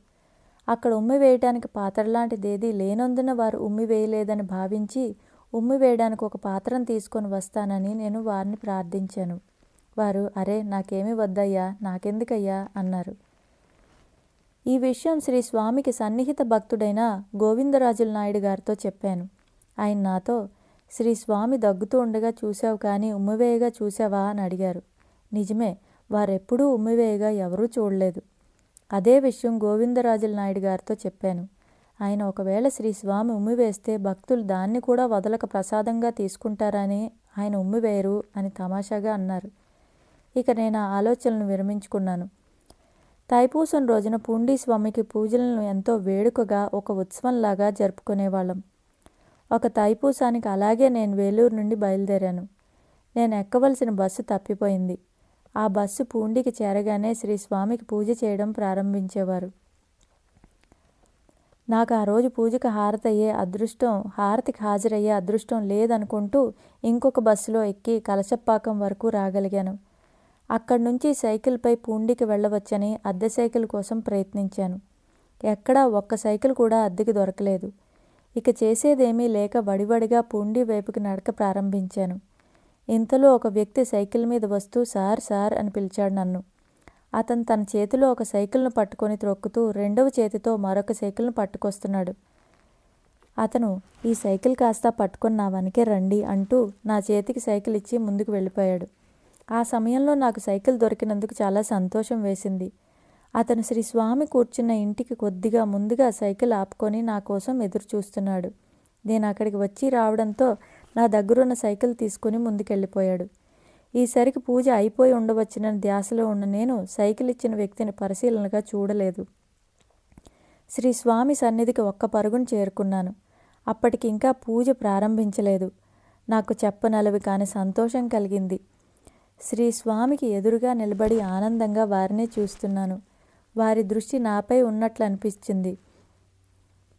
అక్కడ ఉమ్మి వేయడానికి పాత్రలాంటిదేదీ లేనందున వారు ఉమ్మి వేయలేదని భావించి ఉమ్మి వేయడానికి ఒక పాత్రను తీసుకొని వస్తానని నేను వారిని ప్రార్థించాను. వారు, "అరే, నాకేమీ వద్దయ్యా, నాకెందుకయ్యా" అన్నారు. ఈ విషయం శ్రీ స్వామికి సన్నిహిత భక్తుడైన గోవిందరాజుల నాయుడు గారితో చెప్పాను. ఆయన నాతో, శ్రీ స్వామి దగ్గుతూ ఉండగా చూశావు కానీ ఉమ్మివేయగా చూశావా అని అడిగారు. నిజమే, వారెప్పుడూ ఉమ్మివేయగా ఎవరూ చూడలేదు. అదే విషయం గోవిందరాజుల నాయుడు గారితో చెప్పాను. ఆయన ఒకవేళ శ్రీ స్వామి ఉమ్మివేస్తే భక్తులు దాన్ని కూడా వదలక ప్రసాదంగా తీసుకుంటారని ఆయన ఉమ్మివేయరు అని తమాషాగా అన్నారు. ఇక నేను ఆ ఆలోచనలను విరమించుకున్నాను. తైపూసం రోజున పూండీ స్వామికి పూజలను ఎంతో వేడుకగా ఒక ఉత్సవంలాగా జరుపుకునేవాళ్ళం. ఒక తైపూసానికి అలాగే నేను వేలూరు నుండి బయలుదేరాను. నేను ఎక్కవలసిన బస్సు తప్పిపోయింది. ఆ బస్సు పూండికి చేరగానే శ్రీ స్వామికి పూజ చేయడం ప్రారంభించేవారు. నాకు ఆ రోజు పూజకు హారతికి హాజరయ్యే అదృష్టం లేదనుకుంటూ ఇంకొక బస్సులో ఎక్కి కలశప్పాకం వరకు రాగలిగాను. అక్కడి నుంచి సైకిల్పై పూండికి వెళ్ళవచ్చని అద్దె సైకిల్ కోసం ప్రయత్నించాను. ఎక్కడా ఒక్క సైకిల్ కూడా అద్దెకి దొరకలేదు. ఇక చేసేదేమీ లేక వడివడిగా పూండి వైపుకి నడక ప్రారంభించాను. ఇంతలో ఒక వ్యక్తి సైకిల్ మీద వస్తూ సార్ సార్ అని పిలిచాడు నన్ను. అతను తన చేతిలో ఒక సైకిల్ను పట్టుకొని త్రొక్కుతూ రెండవ చేతితో మరొక సైకిల్ను పట్టుకొస్తున్నాడు. అతను ఈ సైకిల్ కాస్త పట్టుకొని నా వెనకే రండి అంటూ నా చేతికి సైకిల్ ఇచ్చి ముందుకు వెళ్ళిపోయాడు. ఆ సమయంలో నాకు సైకిల్ దొరికినందుకు చాలా సంతోషం వేసింది. అతను శ్రీ స్వామి కూర్చున్న ఇంటికి కొద్దిగా ముందుగా సైకిల్ ఆపుకొని నా కోసం ఎదురు చూస్తున్నాడు. నేను అక్కడికి వచ్చి రావడంతో నా దగ్గరున్న సైకిల్ తీసుకుని ముందుకెళ్ళిపోయాడు. ఈసరికి పూజ అయిపోయి ఉండవచ్చునని ధ్యాసలో ఉన్న నేను సైకిల్ ఇచ్చిన వ్యక్తిని పరిశీలనగా చూడలేదు. శ్రీ స్వామి సన్నిధికి ఒక్క పరుగును చేరుకున్నాను. అప్పటికి ఇంకా పూజ ప్రారంభించలేదు. నాకు చెప్పనలవి కాని సంతోషం కలిగింది. శ్రీ స్వామికి ఎదురుగా నిలబడి ఆనందంగా వారినే చూస్తున్నాను. వారి దృష్టి నాపై ఉన్నట్లు అనిపించింది.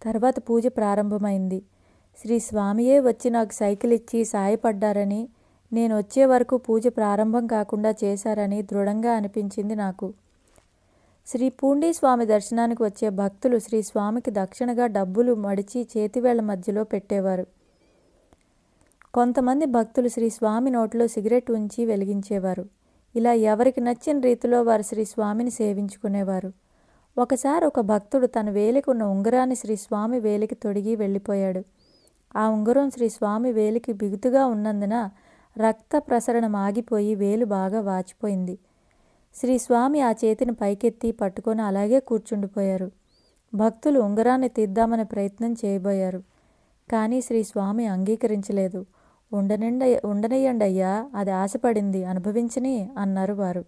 తర్వాత పూజ ప్రారంభమైంది. శ్రీ స్వామియే వచ్చి నాకు సైకిల్ ఇచ్చి సాయపడ్డారని, నేను వచ్చే వరకు పూజ ప్రారంభం కాకుండా చేశారని దృఢంగా అనిపించింది నాకు. శ్రీ పూండీ స్వామి దర్శనానికి వచ్చే భక్తులు శ్రీ స్వామికి దక్షిణగా డబ్బులు మడిచి చేతివేళ్ల మధ్యలో పెట్టేవారు. కొంతమంది భక్తులు శ్రీ స్వామి నోట్లో సిగరెట్ ఉంచి వెలిగించేవారు. ఇలా ఎవరికి నచ్చిన రీతిలో వారు శ్రీ స్వామిని సేవించుకునేవారు. ఒకసారి ఒక భక్తుడు తన వేలికి ఉన్న ఉంగరాన్ని శ్రీ స్వామి వేలికి తొడిగి వెళ్ళిపోయాడు. ఆ ఉంగరం శ్రీ స్వామి వేలికి బిగుతుగా ఉన్నందున రక్త ప్రసరణ ఆగిపోయి వేలు బాగా వాచిపోయింది. శ్రీ స్వామి ఆ చేతిని పైకెత్తి పట్టుకొని అలాగే కూర్చుండిపోయారు. భక్తులు ఉంగరాన్ని తీద్దామనే ప్రయత్నం చేయబోయారు. కానీ శ్రీ స్వామి అంగీకరించలేదు. ఉండనియండి అయ్యా, అది ఆశపడింది, అనుభవించని అన్నారు వారు.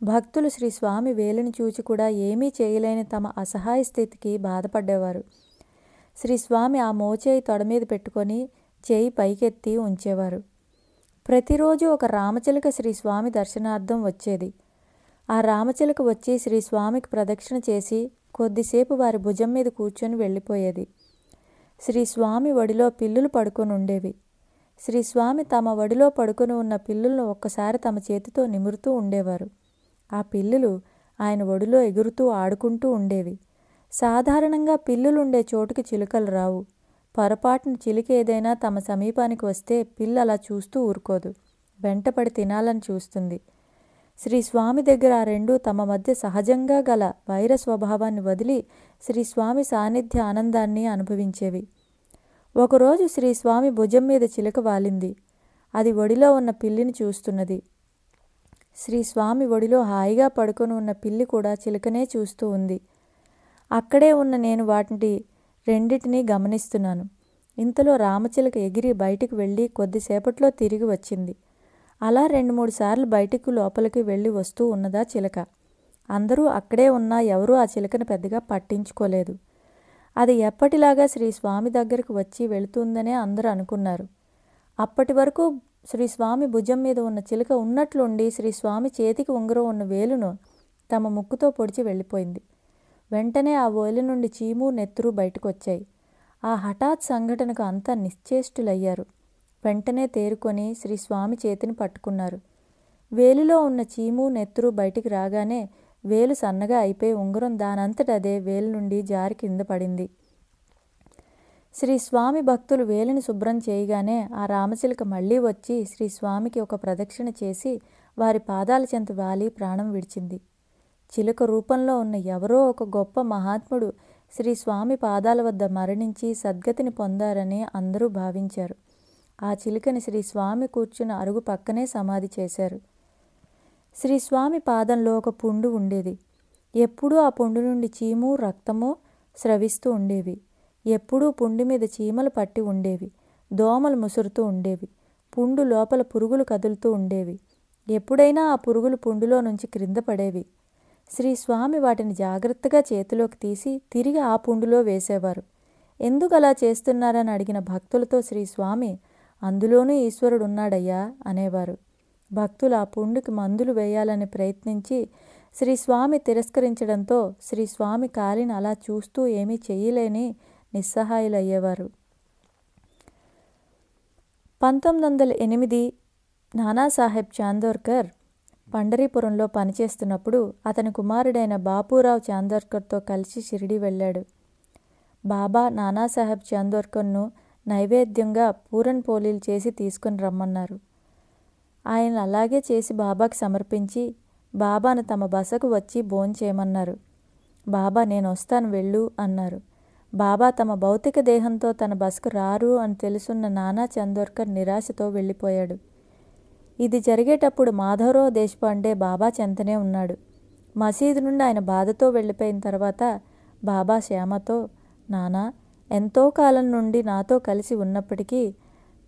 భక్తులు శ్రీ స్వామి వేలిని చూచి కూడా ఏమీ చేయలేని తమ అసహాయ స్థితికి బాధపడేవారు. శ్రీ స్వామి ఆ మోచేయి తొడ మీద పెట్టుకొని చేయి పైకెత్తి ఉంచేవారు. ప్రతిరోజు ఒక రామచిలుక శ్రీ స్వామి దర్శనార్థం వచ్చేది. ఆ రామచిలుక వచ్చి శ్రీ స్వామికి ప్రదక్షిణ చేసి కొద్దిసేపు వారి భుజం మీద కూర్చొని వెళ్ళిపోయేది. శ్రీ స్వామి ఒడిలో పిల్లులు పడుకొని ఉండేవి. శ్రీ స్వామి తమ ఒడిలో పడుకొని ఉన్న పిల్లులను ఒక్కసారి తమ చేతితో నిమురుతూ ఉండేవారు. ఆ పిల్లులు ఆయన ఒడిలో ఎగురుతూ ఆడుకుంటూ ఉండేవి. సాధారణంగా పిల్లులుండే చోటుకి చిలుకలు రావు. పొరపాటున చిలుక ఏదైనా తమ సమీపానికి వస్తే పిల్లి అలా చూస్తూ ఊరుకోదు, వెంటపడి తినాలని చూస్తుంది. శ్రీ స్వామి దగ్గర ఆ రెండూ తమ మధ్య సహజంగా గల వైర స్వభావాన్ని వదిలి శ్రీ స్వామి సాన్నిధ్య ఆనందాన్ని అనుభవించేవి. ఒకరోజు శ్రీ స్వామి భుజం మీద చిలుక వాలింది. అది ఒడిలో ఉన్న పిల్లిని చూస్తున్నది. శ్రీ స్వామి ఒడిలో హాయిగా పడుకొని ఉన్న పిల్లి కూడా చిలుకనే చూస్తూ ఉంది. అక్కడే ఉన్న నేను వాటిని రెండిటినీ గమనిస్తున్నాను. ఇంతలో రామచిలుక ఎగిరి బయటికి వెళ్ళి కొద్దిసేపట్లో తిరిగి వచ్చింది. అలా 2-3 సార్లు బయటికి లోపలికి వెళ్ళి వస్తూ ఉన్నదా చిలక. అందరూ అక్కడే ఉన్నా ఎవరూ ఆ చిలుకను పెద్దగా పట్టించుకోలేదు. అది ఎప్పటిలాగా శ్రీ స్వామి దగ్గరకు వచ్చి వెళుతుందనే అందరూ అనుకున్నారు. అప్పటి వరకు శ్రీ స్వామి భుజం మీద ఉన్న చిలుక ఉన్నట్లుండి శ్రీ స్వామి చేతికి ఉంగరం ఉన్న వేలును తమ ముక్కుతో పొడిచి వెళ్ళిపోయింది. వెంటనే ఆ వేలు నుండి చీము నెత్తురు బయటకొచ్చాయి. ఆ హఠాత్ సంఘటనకు అంతా నిశ్చేష్టులయ్యారు. వెంటనే తేరుకొని శ్రీ స్వామి చేతిని పట్టుకున్నారు. వేలులో ఉన్న చీము నెత్తురు బయటికి రాగానే వేలు సన్నగా అయిపోయి ఉంగరం దానంతట అదే వేలు నుండి జారి కింద పడింది. శ్రీ స్వామి భక్తులు వేలిని శుభ్రం చేయగానే ఆ రామచిలుక మళ్ళీ వచ్చి శ్రీ స్వామికి ఒక ప్రదక్షిణ చేసి వారి పాదాల చెంత వాలి ప్రాణం విడిచింది. చిలుక రూపంలో ఉన్న ఎవరో ఒక గొప్ప మహాత్ముడు శ్రీ స్వామి పాదాల వద్ద మరణించి సద్గతిని పొందారని అందరూ భావించారు. ఆ చిలుకని శ్రీ స్వామి కూర్చున్న అరుగు పక్కనే సమాధి చేశారు. శ్రీ స్వామి పాదంలో ఒక పుండు ఉండేది. ఎప్పుడూ ఆ పుండు నుండి చీము రక్తము స్రవిస్తూ ఉండేవి. ఎప్పుడూ పుండు మీద చీమలు పట్టి ఉండేవి. దోమలు ముసురుతూ ఉండేవి. పుండు లోపల పురుగులు కదులుతూ ఉండేవి. ఎప్పుడైనా ఆ పురుగులు పుండులో నుంచి క్రింద పడేవి. శ్రీ స్వామి వాటిని జాగ్రత్తగా చేతిలోకి తీసి తిరిగి ఆ పుండులో వేసేవారు. ఎందుకు అలా చేస్తున్నారని అడిగిన భక్తులతో శ్రీ స్వామి, అందులోనూ ఈశ్వరుడు ఉన్నాడయ్యా అనేవారు. భక్తులు ఆ పుండుకి మందులు వేయాలని ప్రయత్నించి శ్రీ స్వామి తిరస్కరించడంతో శ్రీ స్వామి కాలిని అలా చూస్తూ ఏమీ చెయ్యలేని నిస్సహాయులయ్యేవారు. 1908 నానాసాహెబ్ చాందోర్కర్ పండరీపురంలో పనిచేస్తున్నప్పుడు అతని కుమారుడైన బాపూరావు చాందోర్కర్తో కలిసి షిరిడి వెళ్ళాడు. బాబా నానాసాహెబ్ చాందోర్కర్ను నైవేద్యంగా పూరన్ పోలీలు చేసి తీసుకుని రమ్మన్నారు. ఆయన అలాగే చేసి బాబాకి సమర్పించి బాబాను తమ బసకు వచ్చి భోంచేయమన్నారు. బాబా నేను వస్తాను వెళ్ళు అన్నారు. బాబా తమ భౌతిక దేహంతో తన బసకు రారు అని తెలుసున్న నానా చందోర్కర్ నిరాశతో వెళ్ళిపోయాడు. ఇది జరిగేటప్పుడు మాధవరావు దేశపాండే బాబా చెంతనే ఉన్నాడు. మసీదు నుండి ఆయన బాధతో వెళ్ళిపోయిన తర్వాత బాబా శ్యామతో, నానా ఎంతో కాలం నుండి నాతో కలిసి ఉన్నప్పటికీ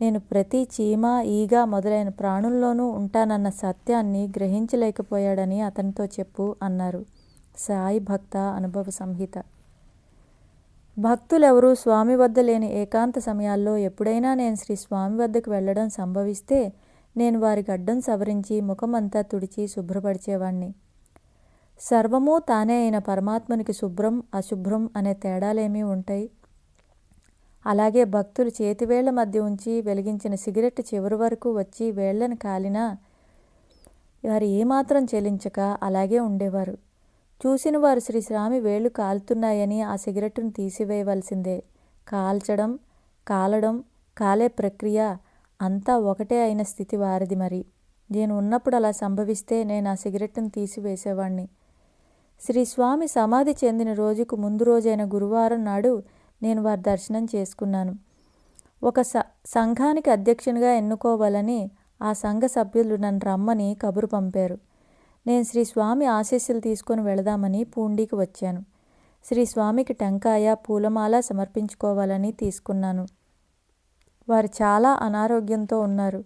నేను ప్రతి చీమ ఈగ మొదలైన ప్రాణుల్లోనూ ఉంటానన్న సత్యాన్ని గ్రహించలేకపోయాడని అతనితో చెప్పు అన్నారు. సాయి భక్త అనుభవ సంహిత. భక్తులెవరూ స్వామి వద్ద లేని ఏకాంత సమయాల్లో ఎప్పుడైనా నేను శ్రీ స్వామి వద్దకు వెళ్ళడం సంభవిస్తే నేను వారి గడ్డం సవరించి ముఖమంతా తుడిచి శుభ్రపరిచేవాణ్ణి. సర్వమూ తానే అయిన పరమాత్మనికి శుభ్రం అశుభ్రం అనే తేడాలేమీ ఉంటాయి? అలాగే భక్తులు చేతివేళ్ల మధ్య ఉంచి వెలిగించిన సిగరెట్ చివరి వరకు వచ్చి వేళ్లను కాలినా వారు ఏమాత్రం చెలించక అలాగే ఉండేవారు. చూసిన వారు శ్రీ స్వామి వేళ్లు కాలుతున్నాయని ఆ సిగరెట్ను తీసివేయవలసిందే. కాల్చడం, కాలడం, కాలే ప్రక్రియ అంతా ఒకటే అయిన స్థితి వారిది. మరి నేను ఉన్నప్పుడు అలా సంభవిస్తే నేను ఆ సిగరెట్ను తీసివేసేవాణ్ణి. శ్రీ స్వామి సమాధి చెందిన రోజుకు ముందు రోజైన గురువారం నాడు నేను వారి దర్శనం చేసుకున్నాను. ఒక సంఘానికి అధ్యక్షునిగా ఎన్నుకోవాలని ఆ సంఘ సభ్యులు నన్ను రమ్మని కబురు పంపారు. నేను శ్రీ స్వామి ఆశీస్సులు తీసుకొని వెళదామని పూండికి వచ్చాను. శ్రీ స్వామికి టెంకాయ పూలమాల సమర్పించుకోవాలని తీసుకున్నాను. వారు చాలా అనారోగ్యంతో ఉన్నారు.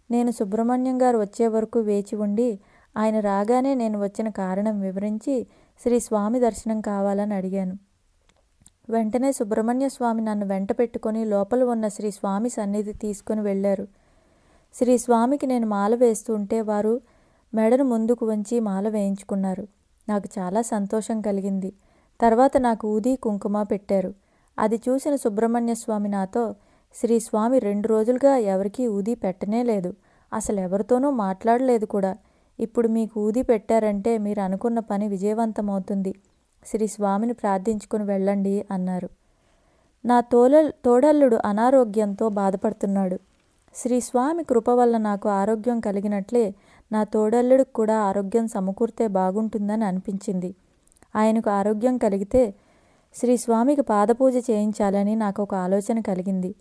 నేను సుబ్రహ్మణ్యం గారు వచ్చే వరకు వేచి ఉండి ఆయన రాగానే నేను వచ్చిన కారణం వివరించి శ్రీ స్వామి దర్శనం కావాలని అడిగాను. వెంటనే సుబ్రహ్మణ్య స్వామి నన్ను వెంట పెట్టుకొని లోపల ఉన్న శ్రీ స్వామి సన్నిధి తీసుకుని వెళ్ళారు. శ్రీ స్వామికి నేను మాల వేస్తుంటే వారు మెడను ముందుకు వంచి మాల వేయించుకున్నారు. నాకు చాలా సంతోషం కలిగింది. తర్వాత నాకు ఊది కుంకుమ పెట్టారు. అది చూసిన సుబ్రహ్మణ్య స్వామి నాతో, శ్రీ స్వామి 2 రోజులుగా ఎవరికీ ఊది పెట్టనే లేదు, అసలు ఎవరితోనూ మాట్లాడలేదు కూడా. ఇప్పుడు మీకు ఊది పెట్టారంటే మీరు అనుకున్న పని విజయవంతమవుతుంది. శ్రీ స్వామిని ప్రార్థించుకుని వెళ్ళండి అన్నారు. నా తోడల్లుడు అనారోగ్యంతో బాధపడుతున్నాడు. శ్రీ స్వామి కృప వల్ల నాకు ఆరోగ్యం కలిగినట్లే నా తోడల్లుడికి కూడా ఆరోగ్యం సమకూర్తే బాగుంటుందని అనిపించింది. ఆయనకు ఆరోగ్యం కలిగితే శ్రీ స్వామికి పాదపూజ చేయించాలని నాకు ఒక ఆలోచన కలిగింది.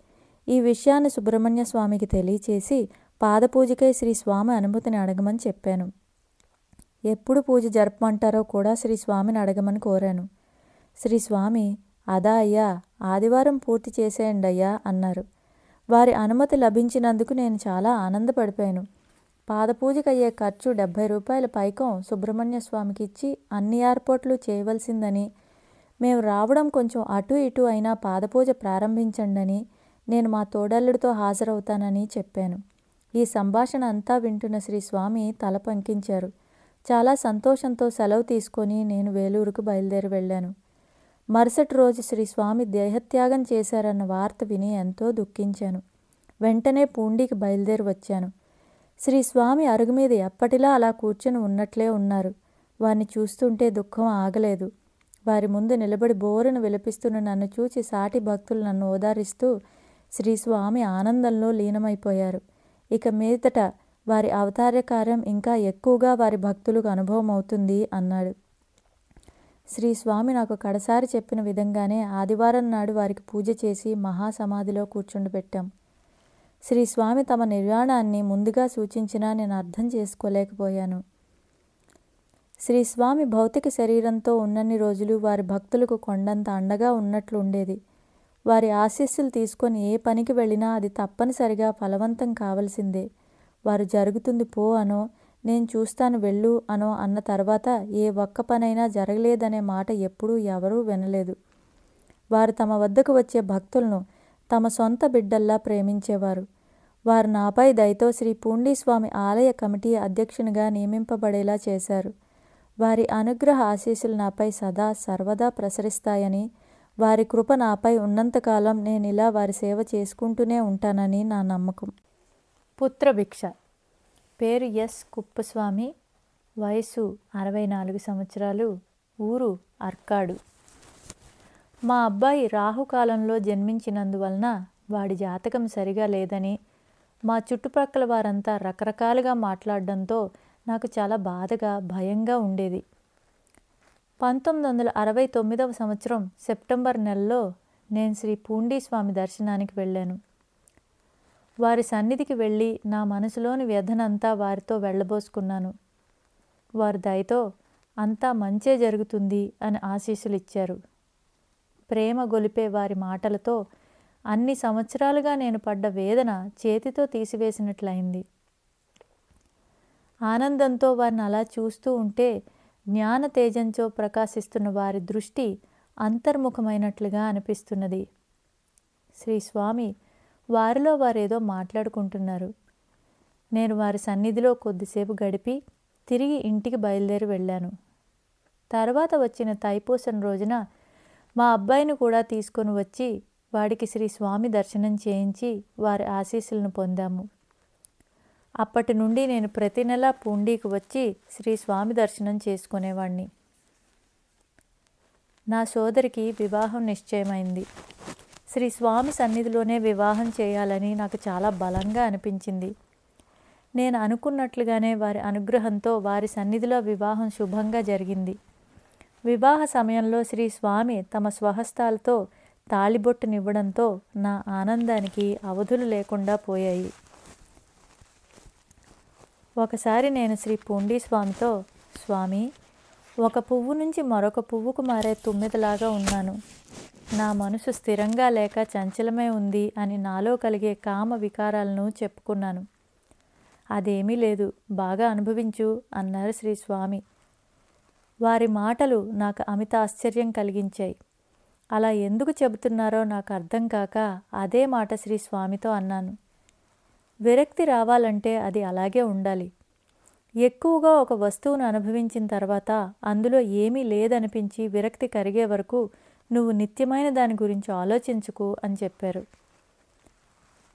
ఈ విషయాన్ని సుబ్రహ్మణ్య స్వామికి తెలియచేసి పాదపూజకై శ్రీ స్వామి అనుమతిని అడగమని చెప్పాను. ఎప్పుడు పూజ జరపమంటారో కూడా శ్రీ స్వామిని అడగమని కోరాను. శ్రీ స్వామి, అదా అయ్యా, ఆదివారం పూర్తి చేసేయండి అయ్యా అన్నారు. వారి అనుమతి లభించినందుకు నేను చాలా ఆనందపడిపోయాను. పాదపూజకు అయ్యే ఖర్చు 70 రూపాయల పైకం సుబ్రహ్మణ్య స్వామికి ఇచ్చి అన్ని ఏర్పాట్లు చేయవలసిందని, మేము రావడం కొంచెం అటు ఇటు అయినా పాదపూజ ప్రారంభించండని, నేను మా తోడల్లుడితో హాజరవుతానని చెప్పాను. ఈ సంభాషణ అంతా వింటున్న శ్రీ స్వామి తల పంకించారు. చాలా సంతోషంతో సెలవు తీసుకొని నేను వేలూరుకు బయలుదేరి వెళ్ళాను. మరుసటి రోజు శ్రీ స్వామి దేహత్యాగం చేశారన్న వార్త విని ఎంతో దుఃఖించాను. వెంటనే పూండికి బయలుదేరి వచ్చాను. శ్రీ స్వామి అరుగు మీద ఎప్పటిలా అలా కూర్చొని ఉన్నట్లే ఉన్నారు. వారిని చూస్తుంటే దుఃఖం ఆగలేదు. వారి ముందు నిలబడి బోరును విలపిస్తున్న నన్ను చూచి సాటి భక్తులు నన్ను ఓదారిస్తూ శ్రీ స్వామి ఆనందంలో లీనమైపోయారు. ఇక మీదట వారి అవతార కార్యం ఇంకా ఎక్కువగా వారి భక్తులకు అనుభవం అవుతుంది అన్నాడు. శ్రీ స్వామి నాకు కడసారి చెప్పిన విధంగానే ఆదివారం నాడు వారికి పూజ చేసి మహాసమాధిలో కూర్చుండబెట్టాం. శ్రీ స్వామి తమ నిర్వాణాన్ని ముందుగా సూచించినా నేను అర్థం చేసుకోలేకపోయాను. శ్రీ స్వామి భౌతిక శరీరంతో ఉన్నన్ని రోజులు వారి భక్తులకు కొండంత అండగా ఉన్నట్లు ఉండేది. వారి ఆశీస్సులు తీసుకొని ఏ పనికి వెళ్ళినా అది తప్పనిసరిగా ఫలవంతం కావలసిందే. వారు జరుగుతుంది పో అనో, నేను చూస్తాను వెళ్ళు అనో అన్న తర్వాత ఏ ఒక్క పనైనా జరగలేదనే మాట ఎప్పుడూ ఎవరూ వినలేదు. వారు తమ వద్దకు వచ్చే భక్తులను తమ సొంత బిడ్డల్లా ప్రేమించేవారు. వారు నాపై దయతో శ్రీ పూండీస్వామి ఆలయ కమిటీ అధ్యక్షునిగా నియమింపబడేలా చేశారు. వారి అనుగ్రహ ఆశీస్సులు నాపై సదా సర్వదా ప్రసరిస్తాయని, వారి కృప నాపై ఉన్నంతకాలం నేను ఇలా వారి సేవ చేసుకుంటూనే ఉంటానని నా నమ్మకం. పుత్రభిక్ష. పేరు ఎస్ కుప్పస్వామి. వయసు 64 సంవత్సరాలు. ఊరు అర్కాడు. మా అబ్బాయి రాహుకాలంలో జన్మించినందువలన వాడి జాతకం సరిగా లేదని మా చుట్టుప్రక్కల వారంతా రకరకాలుగా మాట్లాడడంతో నాకు చాలా బాధగా భయంగా ఉండేది. 1969వ సంవత్సరం సెప్టెంబర్ నెలలో నేను శ్రీ పూండీస్వామి దర్శనానికి వెళ్ళాను. వారి సన్నిధికి వెళ్ళి నా మనసులోని వ్యధనంతా వారితో వెళ్ళబోసుకున్నాను. వారి దయతో అంతా మంచే జరుగుతుంది అని ఆశీస్సులు ఇచ్చారు. ప్రేమ గొలిపే వారి మాటలతో అన్ని సంవత్సరాలుగా నేను పడ్డ వేదన చేతితో తీసివేసినట్లయింది. ఆనందంతో వారిని అలా చూస్తూ ఉంటే జ్ఞాన తేజంతో ప్రకాశిస్తున్న వారి దృష్టి అంతర్ముఖమైనట్లుగా అనిపిస్తున్నది. శ్రీ స్వామి వారిలో వారేదో మాట్లాడుకుంటున్నారు. నేను వారి సన్నిధిలో కొద్దిసేపు గడిపి తిరిగి ఇంటికి బయలుదేరి వెళ్ళాను. తర్వాత వచ్చిన తైపూసన రోజున మా అబ్బాయిని కూడా తీసుకొని వచ్చి వాడికి శ్రీ స్వామి దర్శనం చేయించి వారి ఆశీస్సులను పొందాము. అప్పటి నుండి నేను ప్రతి నెల పూండీకి వచ్చి శ్రీ స్వామి దర్శనం చేసుకునేవాడిని. నా సోదరికి వివాహం నిశ్చయమైంది. శ్రీ స్వామి సన్నిధిలోనే వివాహం చేయాలని నాకు చాలా బలంగా అనిపించింది. నేను అనుకున్నట్లుగానే వారి అనుగ్రహంతో వారి సన్నిధిలో వివాహం శుభంగా జరిగింది. వివాహ సమయంలో శ్రీ స్వామి తమ స్వహస్తాలతో తాళిబొట్టునివ్వడంతో నా ఆనందానికి అవధులు లేకుండా పోయాయి. ఒకసారి నేను శ్రీ పూండీస్వామితో, స్వామి, ఒక పువ్వు నుంచి మరొక పువ్వుకు మారే తుమ్మెదలాగా ఉన్నాను. నా మనసు స్థిరంగా లేక చంచలమే ఉంది అని నాలో కలిగే కామ వికారాలను చెప్పుకున్నాను. అదేమీ లేదు, బాగా అనుభవించు అన్నారు శ్రీ స్వామి. వారి మాటలు నాకు అమిత ఆశ్చర్యం కలిగించాయి. అలా ఎందుకు చెబుతున్నారో నాకు అర్థం కాక అదే మాట శ్రీ స్వామితో అన్నాను. విరక్తి రావాలంటే అది అలాగే ఉండాలి. ఎక్కువగా ఒక వస్తువును అనుభవించిన తర్వాత అందులో ఏమీ లేదనిపించి విరక్తి కరిగే వరకు నువ్వు నిత్యమైన దాని గురించి ఆలోచించుకు అని చెప్పారు.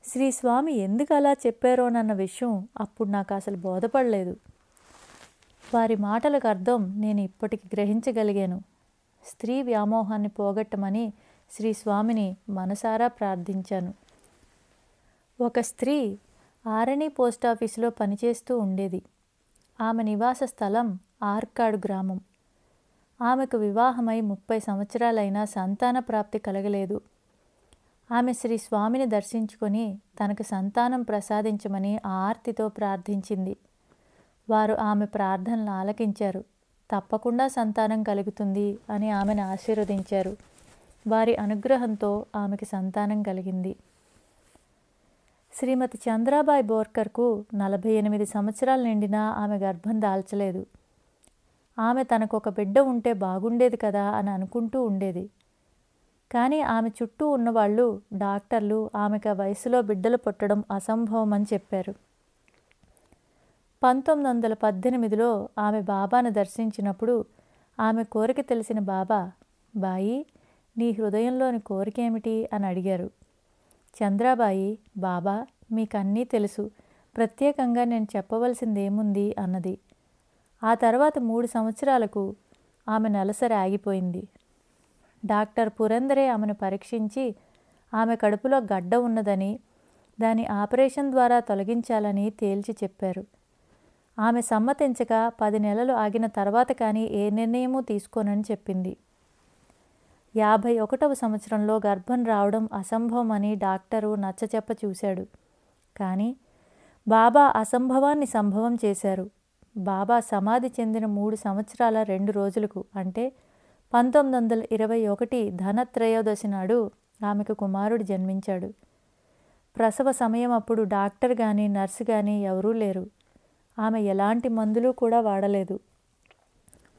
శ్రీ స్వామి ఎందుకు అలా చెప్పారోనన్న విషయం అప్పుడు నాకు అసలు బోధపడలేదు. వారి మాటలకు అర్థం నేను ఇప్పటికి గ్రహించగలిగాను. స్త్రీ వ్యామోహాన్ని పోగొట్టమని శ్రీ స్వామిని మనసారా ప్రార్థించాను. ఒక స్త్రీ ఆరణి పోస్టాఫీసులో పనిచేస్తూ ఉండేది. ఆమె నివాస స్థలం ఆర్కాడు గ్రామం. ఆమెకు వివాహమై 30 సంవత్సరాలైనా సంతాన ప్రాప్తి కలగలేదు. ఆమె శ్రీ స్వామిని దర్శించుకొని తనకు సంతానం ప్రసాదించమని ఆర్తితో ప్రార్థించింది. వారు ఆమె ప్రార్థనలు ఆలకించారు. తప్పకుండా సంతానం కలుగుతుంది అని ఆమెను ఆశీర్వదించారు. వారి అనుగ్రహంతో ఆమెకి సంతానం కలిగింది. శ్రీమతి చంద్రాబాయి బోర్కర్కు 48 సంవత్సరాలు నిండినా ఆమె గర్భం దాల్చలేదు. ఆమె తనకొక బిడ్డ ఉంటే బాగుండేది కదా అని అనుకుంటూ ఉండేది. కానీ ఆమె చుట్టూ ఉన్నవాళ్ళు, డాక్టర్లు ఆమెకు ఆ వయసులో బిడ్డలు పుట్టడం అసంభవం అని చెప్పారు. 1918లో ఆమె బాబాను దర్శించినప్పుడు ఆమె కోరిక తెలిసిన బాబా, బాయి, నీ హృదయంలోని కోరికేమిటి అని అడిగారు. చంద్రాబాయి, బాబా, మీకన్నీ తెలుసు, ప్రత్యేకంగా నేను చెప్పవలసిందేముంది అన్నది. ఆ తర్వాత 3 సంవత్సరాలకు ఆమె నెలసరి ఆగిపోయింది. డాక్టర్ పురందరే ఆమెను పరీక్షించి ఆమె కడుపులో గడ్డ ఉన్నదని, దాని ఆపరేషన్ ద్వారా తొలగించాలని తేల్చి చెప్పారు. ఆమె సమ్మతించక 10 నెలలు ఆగిన తర్వాత కానీ ఏ నిర్ణయమూ తీసుకోనని చెప్పింది. 51వ సంవత్సరంలో గర్భం రావడం అసంభవం అని డాక్టరు నచ్చచెప్ప చూశాడు. కానీ బాబా అసంభవాన్ని సంభవం చేశారు. బాబా సమాధి చెందిన 3 సంవత్సరాల 2 రోజులకు అంటే 1921 ధనత్రయోదశి నాడు ఆమెకు కుమారుడు జన్మించాడు. ప్రసవ సమయం అప్పుడు డాక్టర్ కానీ నర్సు కానీ ఎవరూ లేరు. ఆమె ఎలాంటి మందులు కూడా వాడలేదు.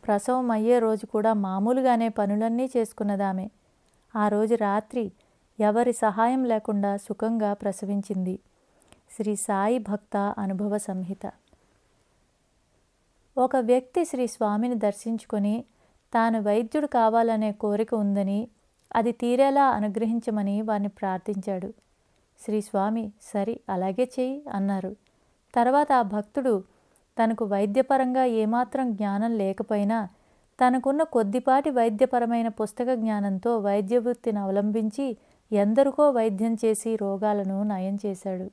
ప్రసవం అయ్యే రోజు కూడా మామూలుగానే పనులన్నీ చేసుకున్నదామె. ఆ రోజు రాత్రి ఎవరి సహాయం లేకుండా సుఖంగా ప్రసవించింది. శ్రీ సాయి భక్త అనుభవ సంహిత. ఒక వ్యక్తి శ్రీ స్వామిని దర్శించుకొని తాను వైద్యుడు కావాలనే కోరిక ఉందని, అది తీరేలా అనుగ్రహించమని వారిని ప్రార్థించాడు. శ్రీ స్వామి సరి అలాగే చెయ్యి అన్నారు. తర్వాత ఆ భక్తుడు తనకు వైద్యపరంగా ఏమాత్రం జ్ఞానం లేకపోయినా తనకున్న కొద్దిపాటి వైద్యపరమైన పుస్తక జ్ఞానంతో వైద్య వృత్తిని అవలంబించి ఎందరికో వైద్యం చేసి రోగాలను నయం చేశాడు.